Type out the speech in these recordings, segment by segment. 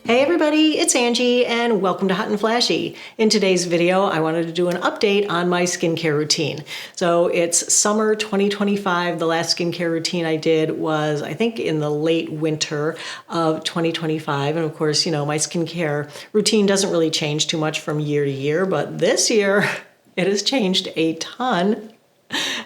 Hey everybody, it's Angie and welcome to Hot and Flashy. In today's video, I wanted to do an update on my skincare routine. So it's summer 2025. The last skincare routine I did was, I think, in the late winter of 2025. And of course, you know, my skincare routine doesn't really change too much from year to year, but this year it has changed a ton.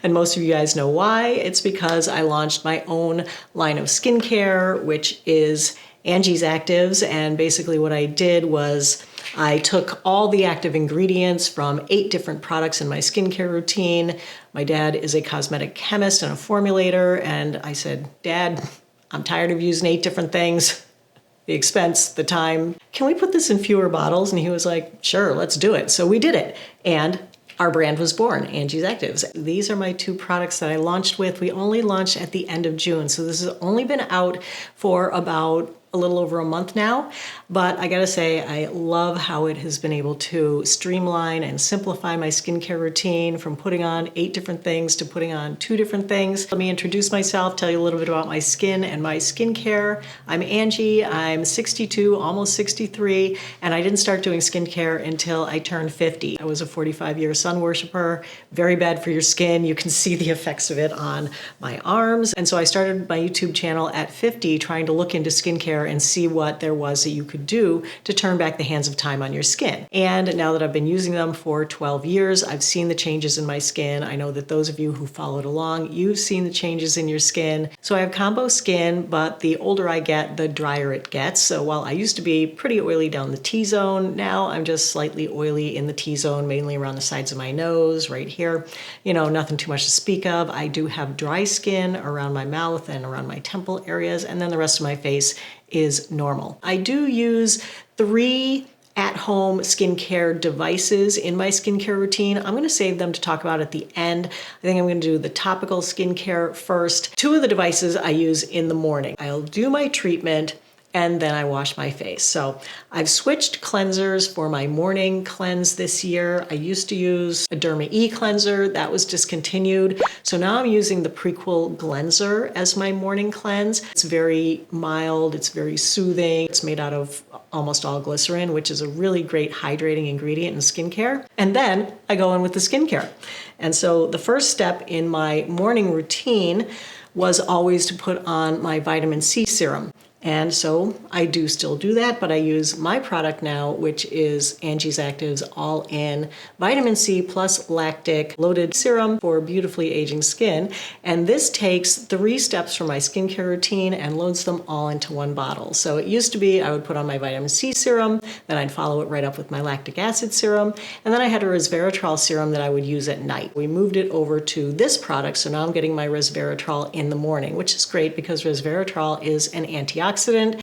And most of you guys know why. It's because I launched my own line of skincare, which is Angie's Actives. And basically what I did was I took all the active ingredients from 8 different products in my skincare routine. My dad is a cosmetic chemist and a formulator. And I said, Dad, I'm tired of using 8 different things. The expense, the time. Can we put this in fewer bottles? And he was like, sure, let's do it. So we did it. And our brand was born, Angie's Actives. These are my 2 products that I launched with. We only launched at the end of June. So this has only been out for about a little over a month now, but I gotta say, I love how it has been able to streamline and simplify my skincare routine from putting on 8 different things to putting on 2 different things. Let me introduce myself, tell you a little bit about my skin and my skincare. I'm Angie, I'm 62, almost 63, and I didn't start doing skincare until I turned 50. I was a 45-year sun worshiper, very bad for your skin. You can see the effects of it on my arms. And so I started my YouTube channel at 50, trying to look into skincare and see what there was that you could do to turn back the hands of time on your skin. And now that I've been using them for 12 years, I've seen the changes in my skin. I know that those of you who followed along, you've seen the changes in your skin. So I have combo skin, but the older I get, the drier it gets. So while I used to be pretty oily down the T-zone, now I'm just slightly oily in the T-zone, mainly around the sides of my nose, right here. You know, nothing too much to speak of. I do have dry skin around my mouth and around my temple areas, and then the rest of my face is normal. I do use 3 at-home skincare devices in my skincare routine. I'm going to save them to talk about at the end. I think I'm going to do the topical skincare first. 2 of the devices I use in the morning. I'll do my treatment and then I wash my face. So I've switched cleansers for my morning cleanse this year. I used to use a Derma E cleanser, that was discontinued. So now I'm using the Prequel Cleanser as my morning cleanse. It's very mild, it's very soothing. It's made out of almost all glycerin, which is a really great hydrating ingredient in skincare. And then I go in with the skincare. And so the first step in my morning routine was always to put on my vitamin C serum. And so I do still do that, but I use my product now, which is Angie's Actives All-In Vitamin C plus Lactic Loaded Serum for beautifully aging skin. And this takes 3 steps from my skincare routine and loads them all into one bottle. So it used to be I would put on my vitamin C serum, then I'd follow it right up with my lactic acid serum, and then I had a resveratrol serum that I would use at night. We moved it over to this product, so now I'm getting my resveratrol in the morning, which is great because resveratrol is an antioxidant.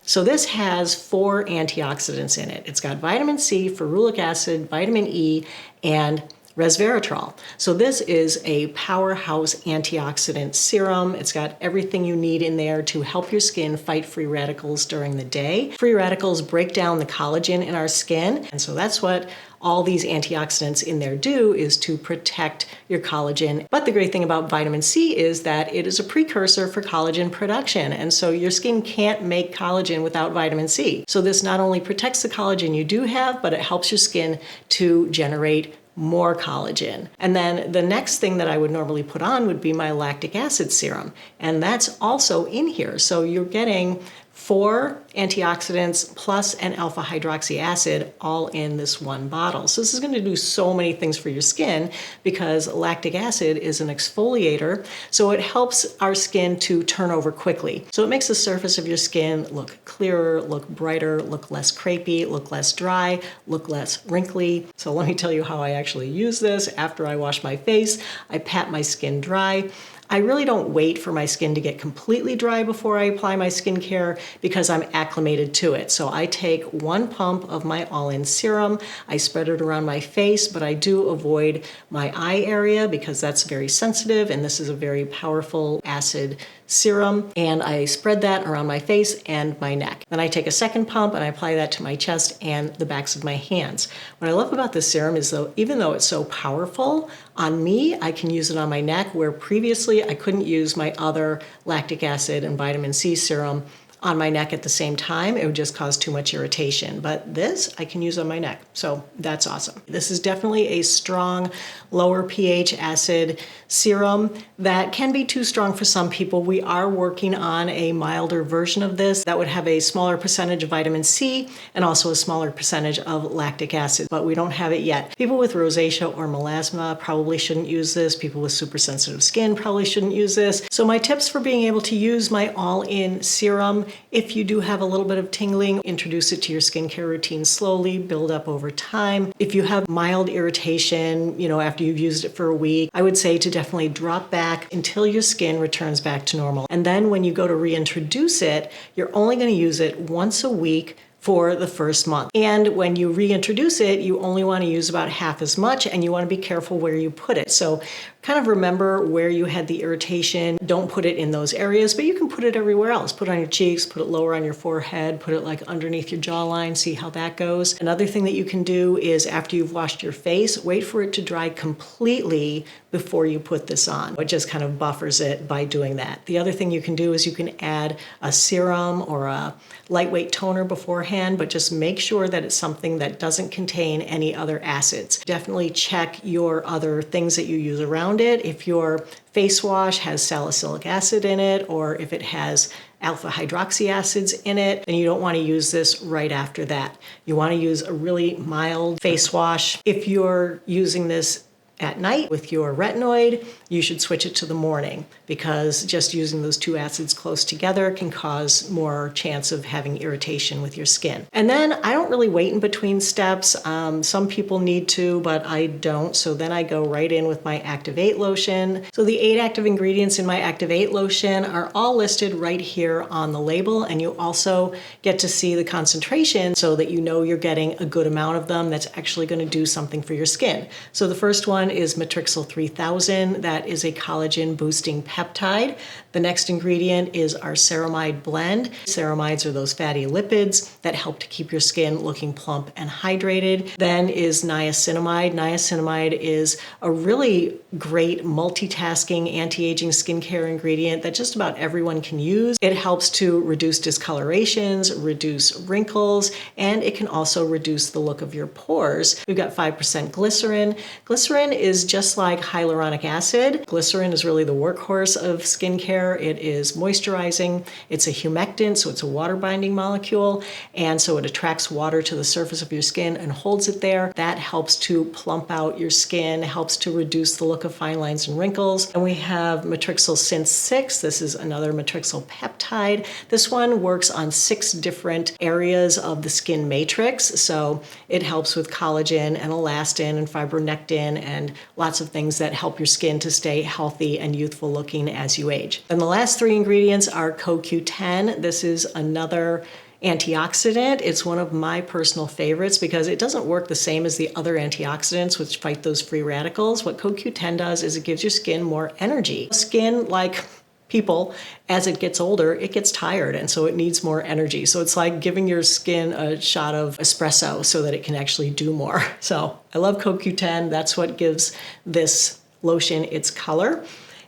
So this has 4 antioxidants in it. It's got vitamin C, ferulic acid, vitamin E, and resveratrol. So this is a powerhouse antioxidant serum. It's got everything you need in there to help your skin fight free radicals during the day. Free radicals break down the collagen in our skin, and so that's what all these antioxidants in there do, is to protect your collagen. But the great thing about vitamin C is that it is a precursor for collagen production. And so your skin can't make collagen without vitamin C. So this not only protects the collagen you do have, but it helps your skin to generate more collagen. And then the next thing that I would normally put on would be my lactic acid serum. And that's also in here. So you're getting 4 antioxidants plus an alpha hydroxy acid all in this one bottle. So this is going to do so many things for your skin because lactic acid is an exfoliator. So it helps our skin to turn over quickly. So it makes the surface of your skin look clearer, look brighter, look less crepey, look less dry, look less wrinkly. So let me tell you how I actually use this. After I wash my face, I pat my skin dry. I really don't wait for my skin to get completely dry before I apply my skincare because I'm acclimated to it. So I take 1 pump of my all-in serum, I spread it around my face, but I do avoid my eye area because that's very sensitive and this is a very powerful acid serum, and I spread that around my face and my neck. Then I take a second pump and I apply that to my chest and the backs of my hands. What I love about this serum is though, even though it's so powerful, on me, I can use it on my neck where previously I couldn't use my other lactic acid and vitamin C serum on my neck at the same time. It would just cause too much irritation. But this I can use on my neck, so that's awesome. This is definitely a strong, lower pH acid serum that can be too strong for some people. We are working on a milder version of this that would have a smaller percentage of vitamin C and also a smaller percentage of lactic acid, but we don't have it yet. People with rosacea or melasma probably shouldn't use this. People with super sensitive skin probably shouldn't use this. So my tips for being able to use my all-in serum: if you do have a little bit of tingling, introduce it to your skincare routine slowly, build up over time. If you have mild irritation, after you've used it for a week, I would say to definitely drop back until your skin returns back to normal. And then when you go to reintroduce it, you're only going to use it once a week for the first month. And when you reintroduce it, you only want to use about half as much, and you want to be careful where you put it. So kind of remember where you had the irritation. Don't put it in those areas, but you can put it everywhere else. Put it on your cheeks, put it lower on your forehead, put it like underneath your jawline, see how that goes. Another thing that you can do is after you've washed your face, wait for it to dry completely before you put this on. It just kind of buffers it by doing that. The other thing you can do is you can add a serum or a lightweight toner beforehand, but just make sure that it's something that doesn't contain any other acids. Definitely check your other things that you use around it. If your face wash has salicylic acid in it, or if it has alpha hydroxy acids in it, then you don't want to use this right after that. You want to use a really mild face wash. If you're using this at night with your retinoid, you should switch it to the morning, because just using those two acids close together can cause more chance of having irritation with your skin. And then I don't really wait in between steps. Some people need to, but I don't. So then I go right in with my Activate lotion. So the 8 active ingredients in my Activate lotion are all listed right here on the label, and you also get to see the concentration so that you know you're getting a good amount of them that's actually going to do something for your skin. So the first one is Matrixyl 3000. That is a collagen boosting peptide. The next ingredient is our ceramide blend. Ceramides are those fatty lipids that help to keep your skin looking plump and hydrated. Then is niacinamide. Niacinamide is a really great multitasking anti-aging skincare ingredient that just about everyone can use. It helps to reduce discolorations, reduce wrinkles, and it can also reduce the look of your pores. We've got 5% glycerin. Glycerin is just like hyaluronic acid. Glycerin is really the workhorse of skincare. It is moisturizing. It's a humectant, so it's a water binding molecule, and so it attracts water to the surface of your skin and holds it there. That helps to plump out your skin, helps to reduce the look of fine lines and wrinkles. And we have Matrixyl Synth 6. This is another Matrixyl peptide. This one works on 6 different areas of the skin matrix, so it helps with collagen and elastin and fibronectin and lots of things that help your skin to stay healthy and youthful looking as you age. And the last 3 ingredients are CoQ10. This is another antioxidant. It's one of my personal favorites because it doesn't work the same as the other antioxidants which fight those free radicals. What CoQ10 does is it gives your skin more energy. Skin, like people, as it gets older, it gets tired, and so it needs more energy. So it's like giving your skin a shot of espresso so that it can actually do more. So I love CoQ10. That's what gives this lotion its color.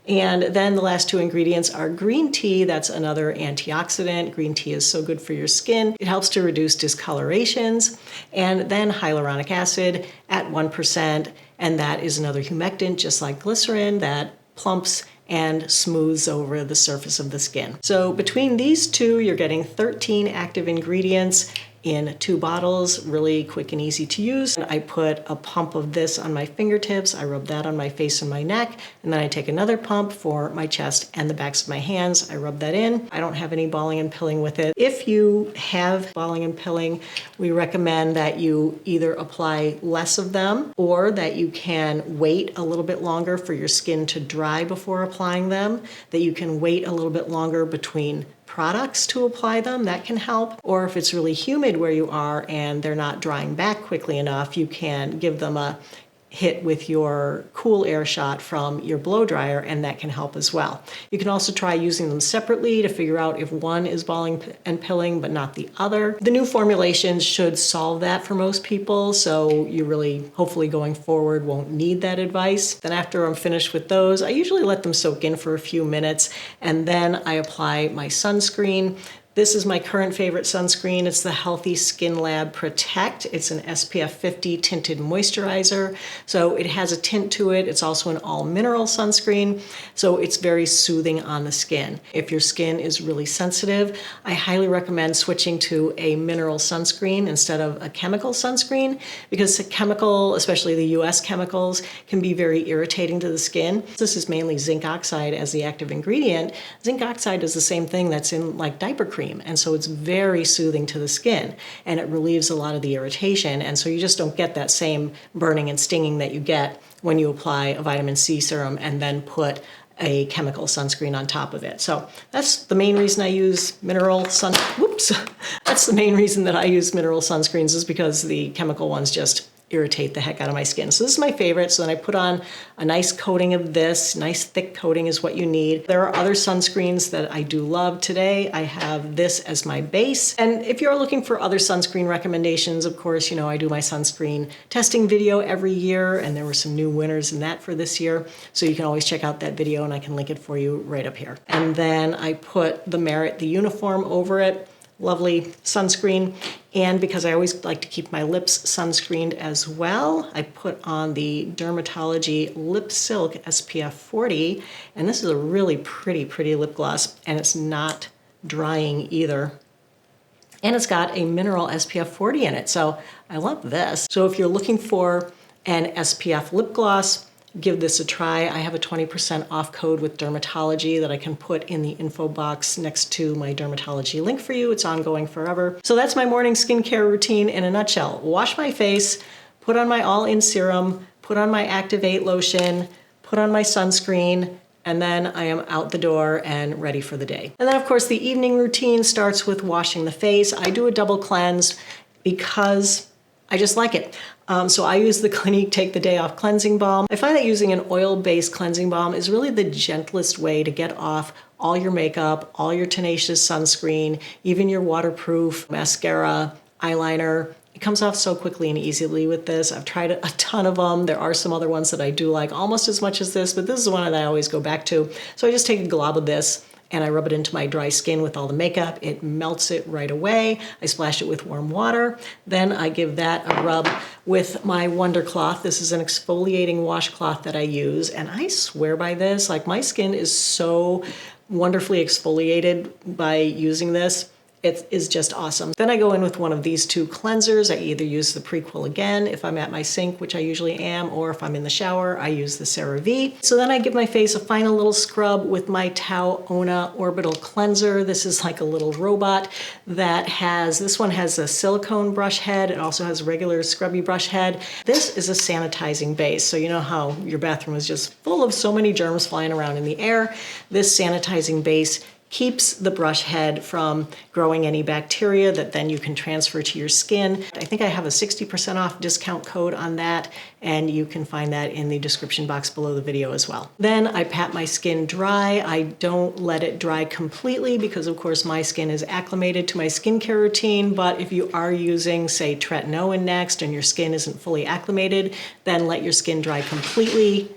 And then the last 2 ingredients are green tea. That's another antioxidant. Green tea is so good for your skin. It helps to reduce discolorations. And then hyaluronic acid at 1%, and that is another humectant, just like glycerin, that plumps and smooths over the surface of the skin. So between these 2, you're getting 13 active ingredients in 2 bottles, really quick and easy to use. And I put a pump of this on my fingertips, I rub that on my face and my neck, and then I take another pump for my chest and the backs of my hands. I rub that in. I don't have any balling and pilling with it. If you have balling and pilling, we recommend that you either apply less of them or that you can wait a little bit longer for your skin to dry before applying them, that you can wait a little bit longer between products to apply them. That can help. Or if it's really humid where you are and they're not drying back quickly enough, you can give them a hit with your cool air shot from your blow dryer, and that can help as well. You can also try using them separately to figure out if one is balling and pilling but not the other. The new formulations should solve that for most people, so you really, hopefully going forward, won't need that advice. Then after I'm finished with those, I usually let them soak in for a few minutes, and then I apply my sunscreen. This is my current favorite sunscreen. It's the Healthy Skin Lab Protect. It's an SPF 50 tinted moisturizer. So it has a tint to it. It's also an all mineral sunscreen. So it's very soothing on the skin. If your skin is really sensitive, I highly recommend switching to a mineral sunscreen instead of a chemical sunscreen, because the chemical, especially the US chemicals, can be very irritating to the skin. This is mainly zinc oxide as the active ingredient. Zinc oxide is the same thing that's in like diaper cream. And so it's very soothing to the skin and it relieves a lot of the irritation. And so you just don't get that same burning and stinging that you get when you apply a vitamin C serum and then put a chemical sunscreen on top of it. So that's the main reason I use That's the main reason that I use mineral sunscreens, is because the chemical ones just irritate the heck out of my skin. So this is my favorite. So then I put on a nice coating of this. Nice thick coating is what you need. There are other sunscreens that I do love. Today I have this as my base. And if you're looking for other sunscreen recommendations, of course, you know, I do my sunscreen testing video every year, and there were some new winners in that for this year. So you can always check out that video and I can link it for you right up here. And then I put the Merit, the uniform, over it. Lovely sunscreen. And because I always like to keep my lips sunscreened as well, I put on the Dermatology Lip Silk SPF 40. And this is a really pretty lip gloss, and it's not drying either. And it's got a mineral SPF 40 in it, so I love this. So if you're looking for an SPF lip gloss, give this a try. I have a 20% off code with Dermatology that I can put in the info box next to my Dermatology link for you. It's ongoing forever. So that's my morning skincare routine in a nutshell. Wash my face, put on my all-in serum, put on my Activate lotion, put on my sunscreen, and then I am out the door and ready for the day. And then of course the evening routine starts with washing the face. I do a double cleanse because I just like it. So I use the Clinique Take the Day Off Cleansing Balm. I find that using an oil-based cleansing balm is really the gentlest way to get off all your makeup, all your tenacious sunscreen, even your waterproof mascara, eyeliner. It comes off so quickly and easily with this. I've tried a ton of them. There are some other ones that I do like almost as much as this, but this is the one that I always go back to. So I just take a glob of this and I rub it into my dry skin with all the makeup. It melts it right away. I splash it with warm water. Then I give that a rub with my Wonder Cloth. This is an exfoliating washcloth that I use, and I swear by this. Like, my skin is so wonderfully exfoliated by using this. It is just awesome. Then I go in with one of these two cleansers. I either use the Prequel again if I'm at my sink, which I usually am, or if I'm in the shower, I use the CeraVe. So then I give my face a final little scrub with my Tao Ona Orbital Cleanser. This is like a little robot that this one has a silicone brush head. It also has a regular scrubby brush head. This is a sanitizing base. So you know how your bathroom is just full of so many germs flying around in the air? This sanitizing base keeps the brush head from growing any bacteria that then you can transfer to your skin. I think I have a 60% off discount code on that, and you can find that in the description box below the video as well. Then I pat my skin dry. I don't let it dry completely because of course my skin is acclimated to my skincare routine, but if you are using, say, tretinoin next and your skin isn't fully acclimated, then let your skin dry completely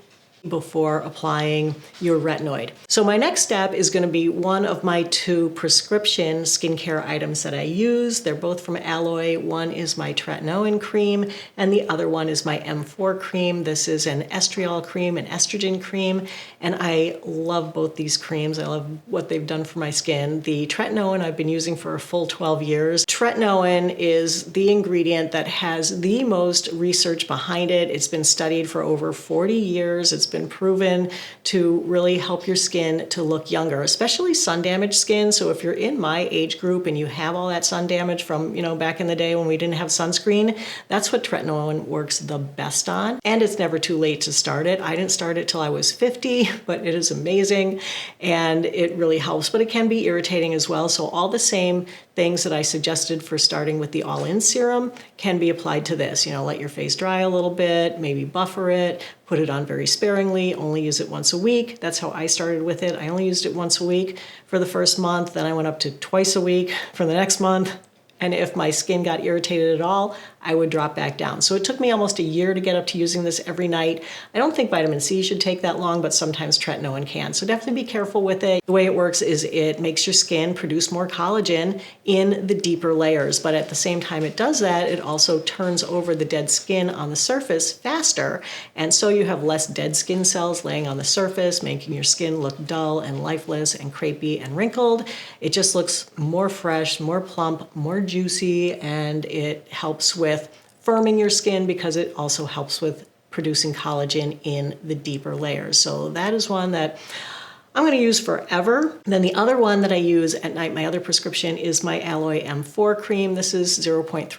before applying your retinoid. So my next step is going to be one of my two prescription skincare items that I use. They're both from Alloy. One is my tretinoin cream and the other one is my M4 cream. This is an estriol cream, an estrogen cream, and I love both these creams. I love what they've done for my skin. The tretinoin I've been using for a full 12 years. Tretinoin is the ingredient that has the most research behind it. It's been studied for over 40 years. It's been proven to really help your skin to look younger, especially sun-damaged skin. So if you're in my age group and you have all that sun damage from, back in the day when we didn't have sunscreen, that's what tretinoin works the best on. And it's never too late to start it. I didn't start it till I was 50, but it is amazing and it really helps, but it can be irritating as well. So all the same things that I suggested for starting with the all-in serum can be applied to this. Let your face dry a little bit, maybe buffer it, put it on very sparingly, only use it once a week. That's how I started with it. I only used it once a week for the first month, then I went up to twice a week for the next month, And if my skin got irritated at all, I would drop back down. So it took me almost a year to get up to using this every night. I don't think vitamin C should take that long, but sometimes tretinoin can. So definitely be careful with it. The way it works is it makes your skin produce more collagen in the deeper layers. But at the same time it does that, it also turns over the dead skin on the surface faster. And so you have less dead skin cells laying on the surface, making your skin look dull and lifeless and crepey and wrinkled. It just looks more fresh, more plump, more juicy, and it helps with firming your skin because it also helps with producing collagen in the deeper layers. So that is one that I'm going to use forever. And then the other one that I use at night, my other prescription, is my Aloe M4 cream. This is 0.3%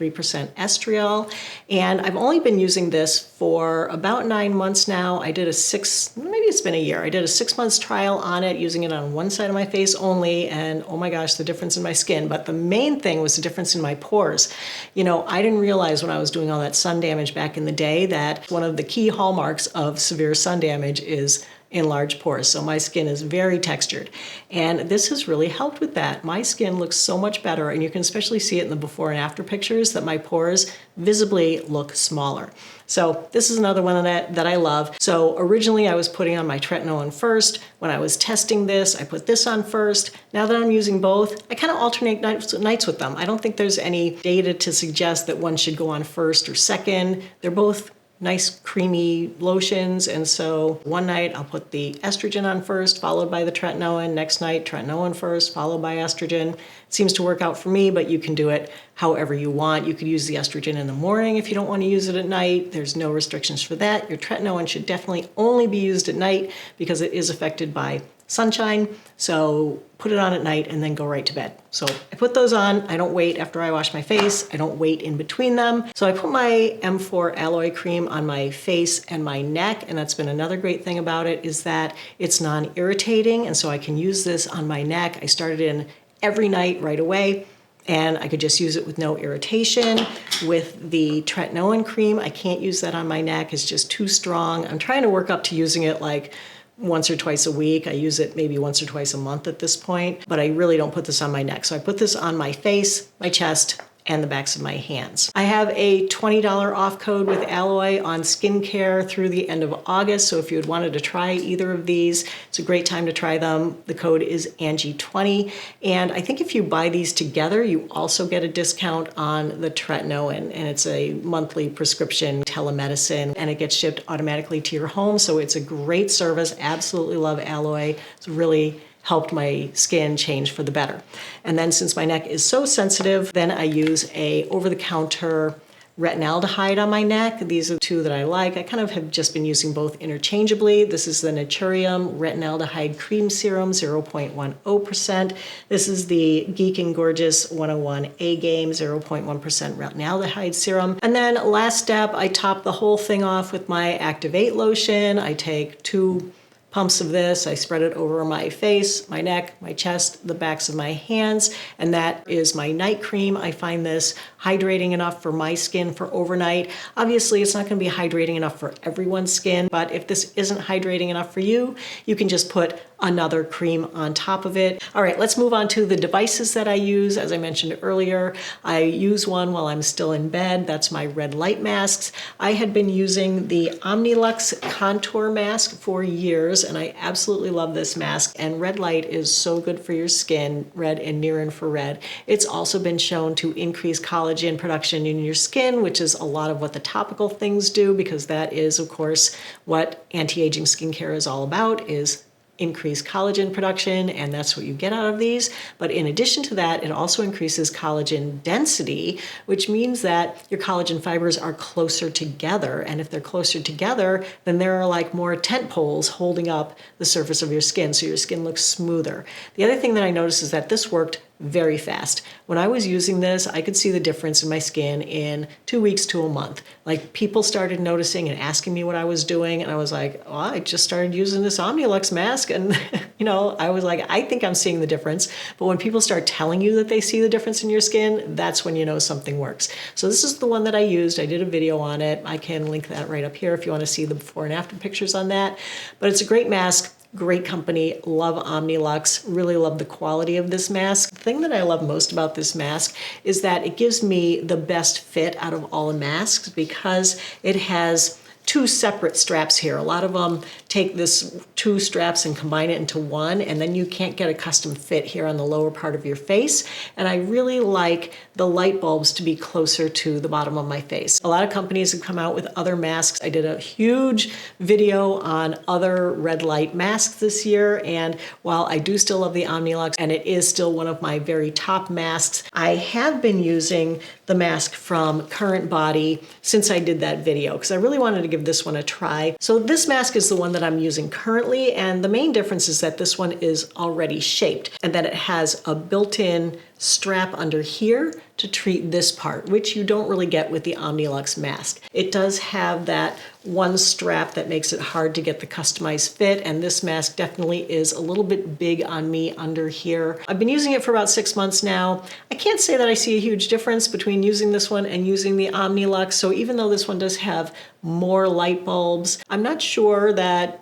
estriol. And I've only been using this for about 9 months now. I did maybe it's been a year. I did a 6 months trial on it, using it on one side of my face only. And oh my gosh, the difference in my skin. But the main thing was the difference in my pores. You know, I didn't realize when I was doing all that sun damage back in the day that one of the key hallmarks of severe sun damage is enlarged pores. So my skin is very textured. And this has really helped with that. My skin looks so much better, and you can especially see it in the before and after pictures that my pores visibly look smaller. So this is another one that I love. So originally I was putting on my tretinoin first. When I was testing this, I put this on first. Now that I'm using both, I kind of alternate nights with them. I don't think there's any data to suggest that one should go on first or second. They're both nice creamy lotions, and so one night I'll put the estrogen on first, followed by the tretinoin. Next night, tretinoin first, followed by estrogen. It seems to work out for me, but you can do it however you want. You could use the estrogen in the morning if you don't want to use it at night. There's no restrictions for that. Your tretinoin should definitely only be used at night because it is affected by sunshine. So put it on at night and then go right to bed. So I put those on. I don't wait after I wash my face. I don't wait in between them. So I put my M4 Aloe cream on my face and my neck. And that's been another great thing about it, is that it's non-irritating. And so I can use this on my neck. I started in every night right away, and I could just use it with no irritation. With the tretinoin cream, I can't use that on my neck. It's just too strong. I'm trying to work up to using it like once or twice a week. I use it maybe once or twice a month at this point, but I really don't put this on my neck. So I put this on my face, my chest, and the backs of my hands. I have a $20 off code with Aloe on skincare through the end of August. So if you had wanted to try either of these, it's a great time to try them. The code is Angie20. And I think if you buy these together, you also get a discount on the tretinoin, and it's a monthly prescription telemedicine, and it gets shipped automatically to your home. So it's a great service. Absolutely love Aloe. It's really helped my skin change for the better. And then since my neck is so sensitive, then I use a over-the-counter retinaldehyde on my neck. These are the two that I like. I kind of have just been using both interchangeably. This is the Naturium Retinaldehyde Cream Serum, 0.10%. This is the Geek and Gorgeous 101 A-Game, 0.1% retinaldehyde serum. And then last step, I top the whole thing off with my Activate lotion. I take 2 pumps of this. I spread it over my face, my neck, my chest, the backs of my hands, and that is my night cream. I find this hydrating enough for my skin for overnight. Obviously, it's not going to be hydrating enough for everyone's skin, but if this isn't hydrating enough for you, you can just put another cream on top of it. All right, let's move on to the devices that I use. As I mentioned earlier, I use one while I'm still in bed. That's my red light masks. I had been using the Omnilux contour mask for years, and I absolutely love this mask. And red light is so good for your skin, red and near infrared. It's also been shown to increase collagen production in your skin, which is a lot of what the topical things do, because that is, of course, what anti-aging skincare is all about, is increase collagen production, and that's what you get out of these. But in addition to that, it also increases collagen density, which means that your collagen fibers are closer together. And if they're closer together, then there are like more tent poles holding up the surface of your skin, so your skin looks smoother. The other thing that I noticed is that this worked very fast. When I was using this, I could see the difference in my skin in 2 weeks to a month. Like, people started noticing and asking me what I was doing, and I was like, oh, I just started using this Omnilux mask, and I was like, I think I'm seeing the difference. But when people start telling you that they see the difference in your skin, that's when you know something works. So this is the one that I used. I did a video on it. I can link that right up here if you want to see the before and after pictures on that. But it's a great mask. Great company, love Omnilux, really love the quality of this mask. The thing that I love most about this mask is that it gives me the best fit out of all the masks because it has two separate straps here. A lot of them take this two straps and combine it into one, and then you can't get a custom fit here on the lower part of your face. And I really like the light bulbs to be closer to the bottom of my face. A lot of companies have come out with other masks. I did a huge video on other red light masks this year, and while I do still love the Omnilux, and it is still one of my very top masks, I have been using the mask from Current Body since I did that video, because I really wanted to give this one a try. So this mask is the one that I'm using currently, and the main difference is that this one is already shaped and that it has a built-in strap under here to treat this part, which you don't really get with the Omnilux mask. It does have that one strap that makes it hard to get the customized fit, and this mask definitely is a little bit big on me under here. I've been using it for about 6 months now. I can't say that I see a huge difference between using this one and using the Omnilux, so even though this one does have more light bulbs, I'm not sure that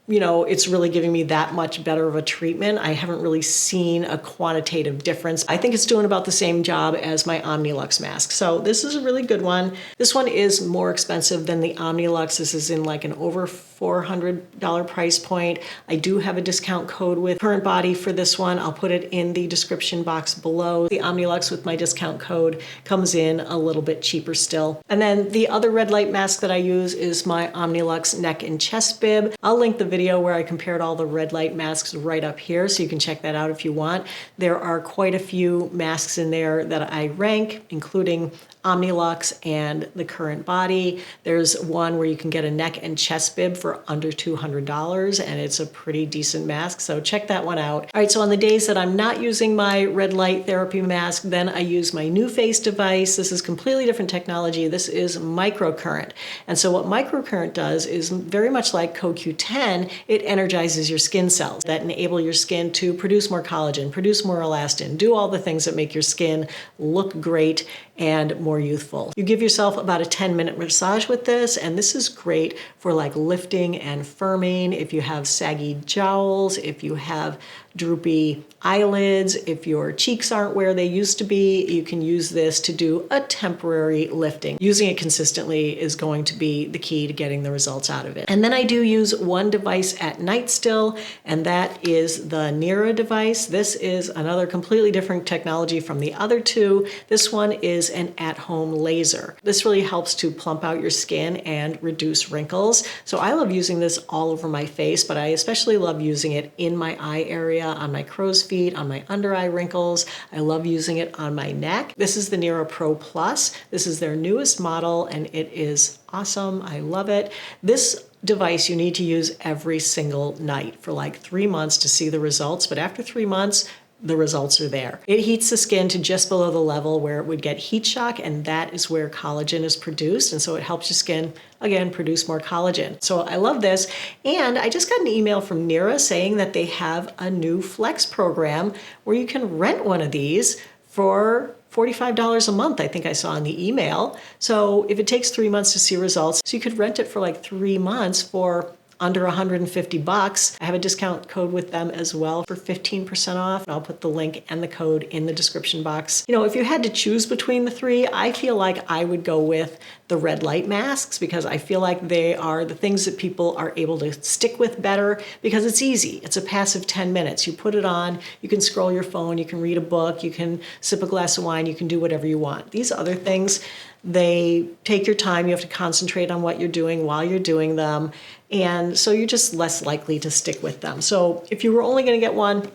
it's really giving me that much better of a treatment. I haven't really seen a quantitative difference. I think it's doing about the same job as my Omnilux mask. So this is a really good one. This one is more expensive than the Omnilux. This is in like an over $400 price point. I do have a discount code with Current Body for this one. I'll put it in the description box below. The Omnilux with my discount code comes in a little bit cheaper still. And then the other red light mask that I use is my Omnilux neck and chest bib. I'll link the video where I compared all the red light masks right up here, so you can check that out if you want. There are quite a few masks in there that I rank, including Omnilux and the Current Body. There's one where you can get a neck and chest bib for under $200, and it's a pretty decent mask, so check that one out. All right, so on the days that I'm not using my red light therapy mask, then I use my NuFace device. This is completely different technology. This is microcurrent. And so what microcurrent does is very much like CoQ10, it energizes your skin cells that enable your skin to produce more collagen, produce more elastin, do all the things that make your skin look great and more youthful. You give yourself about a 10-minute massage with this, and this is great for like lifting and firming. If you have saggy jowls, if you have droopy eyelids, if your cheeks aren't where they used to be, you can use this to do a temporary lifting. Using it consistently is going to be the key to getting the results out of it. And then I do use one device at night still, and that is the Nira device. This is another completely different technology from the other two. This one is an at-home laser. This really helps to plump out your skin and reduce wrinkles. So I love using this all over my face, but I especially love using it in my eye area, on my crow's feet, on my under eye wrinkles. I love using it on my neck. This is the Nira Pro Plus. This is their newest model, and it is awesome. I love it. This device you need to use every single night for like 3 months to see the results, but after 3 months, the results are there. It heats the skin to just below the level where it would get heat shock, and that is where collagen is produced, and so it helps your skin, again, produce more collagen. So I love this, and I just got an email from Nira saying that they have a new Flex program where you can rent one of these for $45 a month, I think I saw in the email. So if it takes 3 months to see results, so you could rent it for like 3 months for under $150. I have a discount code with them as well for 15% off. I'll put the link and the code in the description box. If you had to choose between the three, I feel like I would go with the red light masks because I feel like they are the things that people are able to stick with better because it's easy. It's a passive 10 minutes. You put it on, you can scroll your phone, you can read a book, you can sip a glass of wine, you can do whatever you want. These other things, they take your time. You have to concentrate on what you're doing while you're doing them. And so you're just less likely to stick with them. So if you were only going to get one,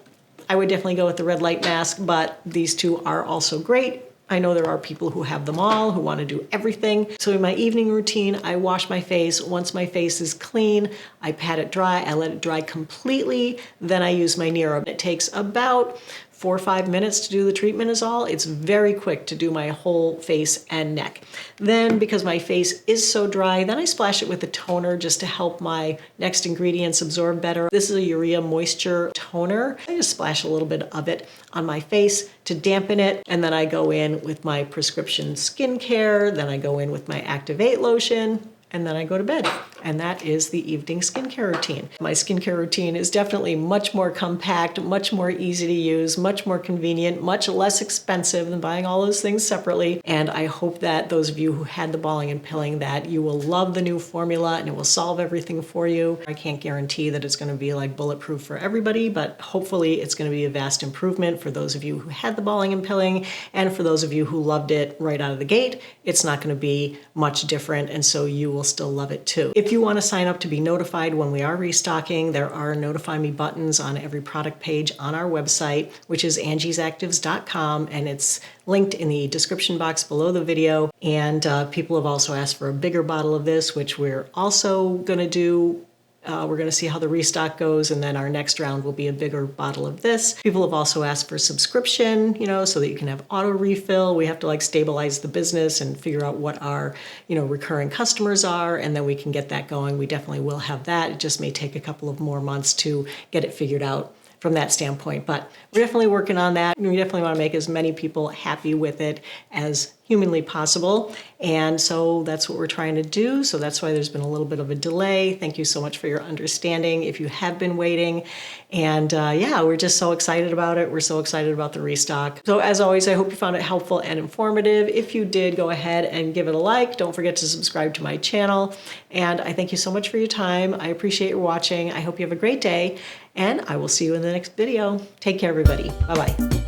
I would definitely go with the red light mask, but these two are also great. I know there are people who have them all, who want to do everything. So in my evening routine, I wash my face. Once my face is clean, I pat it dry. I let it dry completely. Then I use my Nira. It takes about 4 or 5 minutes to do the treatment is all. It's very quick to do my whole face and neck. Then because my face is so dry, then I splash it with a toner just to help my next ingredients absorb better. This is a Urea Moisture Toner. I just splash a little bit of it on my face to dampen it. And then I go in with my prescription skincare. Then I go in with my Activate lotion. And then I go to bed. and that is the evening skincare routine. My skincare routine is definitely much more compact, much more easy to use, much more convenient, much less expensive than buying all those things separately. And I hope that those of you who had the balling and pilling, that you will love the new formula and it will solve everything for you. I can't guarantee that it's going to be like bulletproof for everybody, but hopefully it's going to be a vast improvement for those of you who had the balling and pilling, and for those of you who loved it right out of the gate, it's not going to be much different, and so you will still love it too. If you want to sign up to be notified when we are restocking, there are notify me buttons on every product page on our website, which is angiesactives.com, and it's linked in the description box below the video. And people have also asked for a bigger bottle of this, which we're also going to do. We're going to see how the restock goes, and then our next round will be a bigger bottle of this. People have also asked for subscription, so that you can have auto refill. We have to like stabilize the business and figure out what our, recurring customers are, and then we can get that going. We definitely will have that. It just may take a couple of more months to get it figured out from that standpoint, but we're definitely working on that. We definitely want to make as many people happy with it as humanly possible, and so that's what we're trying to do. So that's why there's been a little bit of a delay. Thank you so much for your understanding if you have been waiting, and yeah, we're just so excited about it. We're so excited about the restock. So as always, I hope you found it helpful and informative. If you did, go ahead and give it a like. Don't forget to subscribe to my channel, and I thank you so much for your time. I appreciate your watching. I hope you have a great day, and I will see you in the next video. Take care, everybody. Bye-bye.